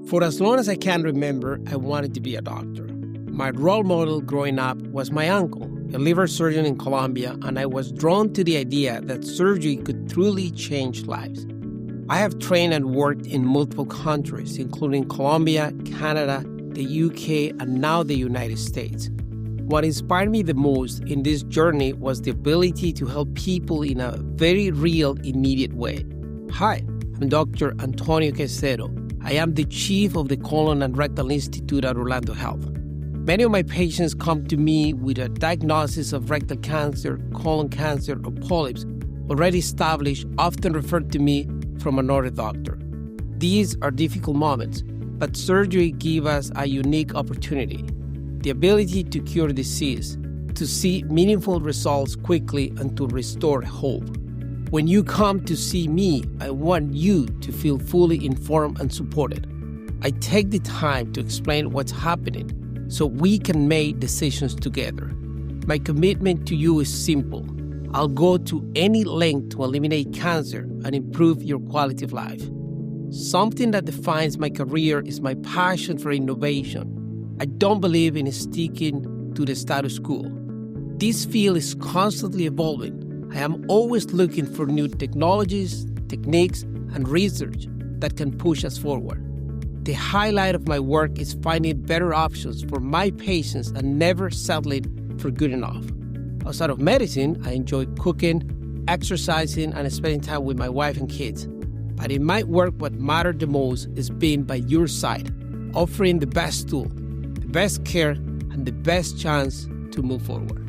For as long as I can remember, I wanted to be a doctor. My role model growing up was my uncle, a liver surgeon in Colombia, and I was drawn to the idea that surgery could truly change lives. I have trained and worked in multiple countries, including Colombia, Canada, the UK, and now the United States. What inspired me the most in this journey was the ability to help people in a very real, immediate way. Hi, I'm Dr. Antonio Caycedo. I am the Chief of the Colon and Rectal Institute at Orlando Health. Many of my patients come to me with a diagnosis of rectal cancer, colon cancer, or polyps already established, often referred to me from another doctor. These are difficult moments, but surgery gives us a unique opportunity, the ability to cure disease, to see meaningful results quickly, and to restore hope. When you come to see me, I want you to feel fully informed and supported. I take the time to explain what's happening so we can make decisions together. My commitment to you is simple. I'll go to any length to eliminate cancer and improve your quality of life. Something that defines my career is my passion for innovation. I don't believe in sticking to the status quo. This field is constantly evolving. I am always looking for new technologies, techniques, and research that can push us forward. The highlight of my work is finding better options for my patients and never settling for good enough. Outside of medicine, I enjoy cooking, exercising, and spending time with my wife and kids. But in my work, what matters the most is being by your side, offering the best tool, the best care, and the best chance to move forward.